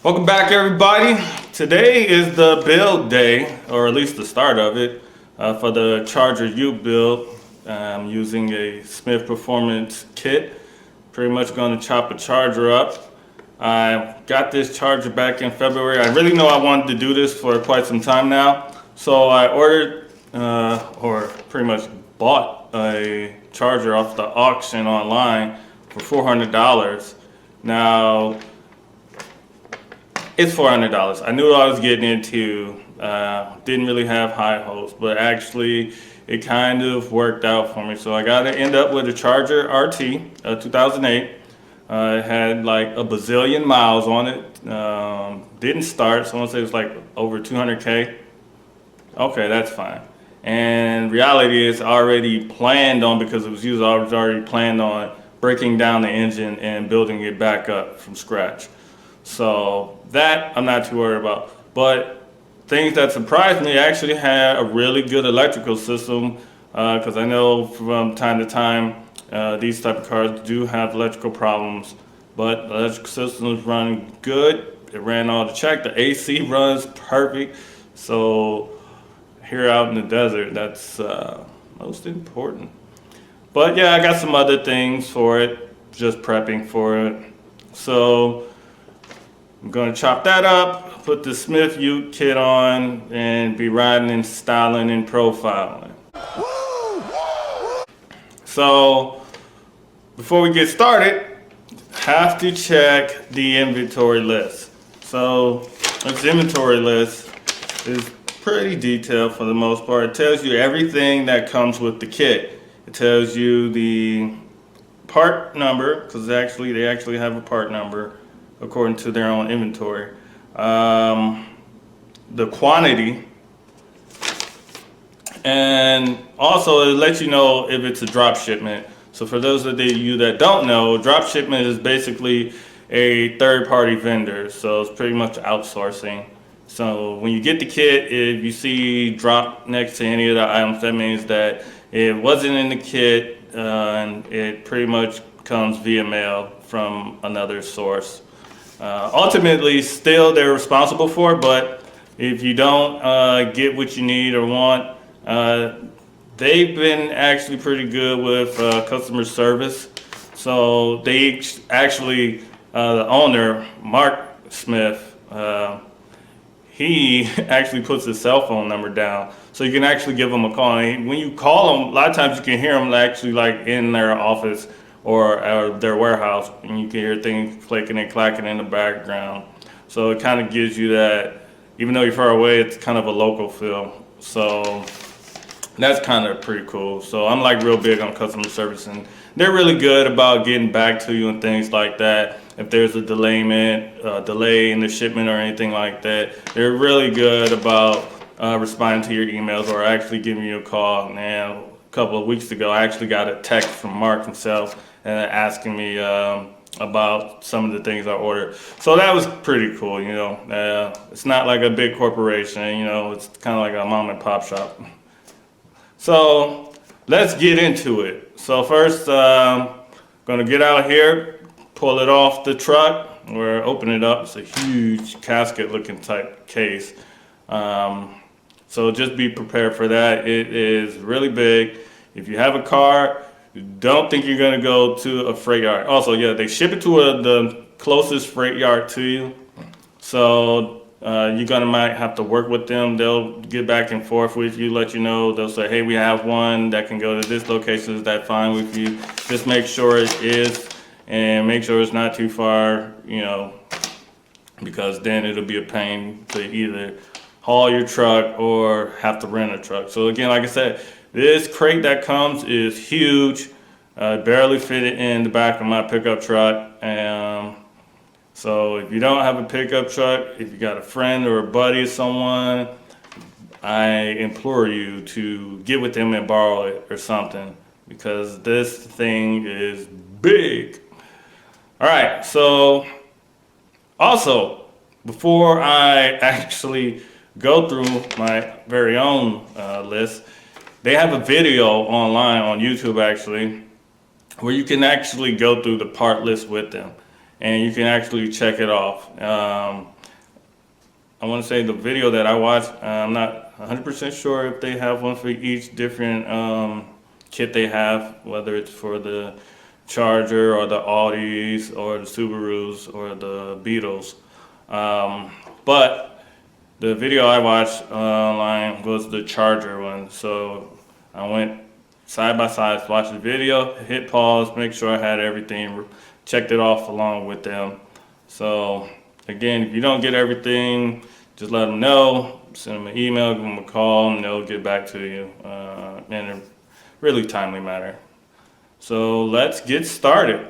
Welcome back, everybody. Today is the build day, or at least the start of it, for the Charger UTE build. I'm using a Smyth Performance kit. Pretty much going to chop a charger up. I got this charger back in February. I really know I wanted to do this for quite some time now. So I ordered, or pretty much bought a charger off the auction online for $400. Now, it's $400. I knew what I was getting into. Didn't really have high hopes, but actually it kind of worked out for me. So I got to end up with a Charger RT 2008. It had like a bazillion miles on it. Didn't start, so I want to say it's like over 200K. Okay, that's fine. And reality is already planned on, because it was used, I was already planned on breaking down the engine and building it back up from scratch. So that I'm not too worried about. But things that surprised me, actually had a really good electrical system, because I know from time to time these type of cars do have electrical problems, but the electrical system is running good. It ran all the check. The AC runs perfect. So here out in the desert, that's most important. But yeah, I got some other things for it, just prepping for it. So I'm going to chop that up, put the Smyth UTE kit on, and be riding and styling and profiling. So before we get started, have to check the inventory list. So this inventory list is pretty detailed for the most part. It tells you everything that comes with the kit. It tells you the part number, because they actually have a part number according to their own inventory. The quantity, and also it lets you know if it's a drop shipment. So for those of you that don't know, drop shipment is basically a third-party vendor, so it's pretty much outsourcing. So when you get the kit, if you see drop next to any of the items, that means that it wasn't in the kit, and it pretty much comes via mail from another source. Ultimately, still they're responsible for it, but if you don't get what you need or want, they've been actually pretty good with customer service. So they actually, the owner, Mark Smith, he actually puts his cell phone number down, so you can actually give them a call. And when you call them, a lot of times you can hear them actually like in their office or their warehouse, and you can hear things clicking and clacking in the background. So it kind of gives you that, even though you're far away, it's kind of a local feel. So that's kind of pretty cool. So I'm like real big on customer service, and they're really good about getting back to you and things like that. If there's a delay in the shipment or anything like that, they're really good about responding to your emails or actually giving you a call. And a couple of weeks ago, I actually got a text from Mark himself asking me about some of the things I ordered. So that was pretty cool, you know. It's not like a big corporation, you know, it's kind of like a mom and pop shop. So let's get into it. So first, gonna get out here, pull it off the truck, or open it up. It's a huge casket looking type case. So just be prepared for that. It is really big. If you have a car, don't think you're gonna go to a freight yard. Also, yeah, they ship it to the closest freight yard to you. So you're might have to work with them. They'll get back and forth with you, let you know. They'll say, hey, we have one that can go to this location. Is that fine with you? Just make sure it is, and make sure it's not too far, you know, because then it'll be a pain to either haul your truck or have to rent a truck. So again, like I said, this crate that comes is huge. Barely fit it in the back of my pickup truck. So if you don't have a pickup truck, if you got a friend or a buddy or someone, I implore you to get with them and borrow it or something, because this thing is big. All right, so also, before I actually go through my very own list, they have a video online on YouTube actually, where you can actually go through the part list with them. and you can actually check it off. I want to say the video that I watched, I'm not 100% sure if they have one for each different kit they have, whether it's for the Charger or the Audis or the Subarus or the Beetles. But the video I watched online was the Charger one. So I went side by side, watched the video, hit pause, make sure I had everything, checked it off along with them. So again, if you don't get everything, just let them know, send them an email, give them a call, and they'll get back to you in a really timely manner. So let's get started.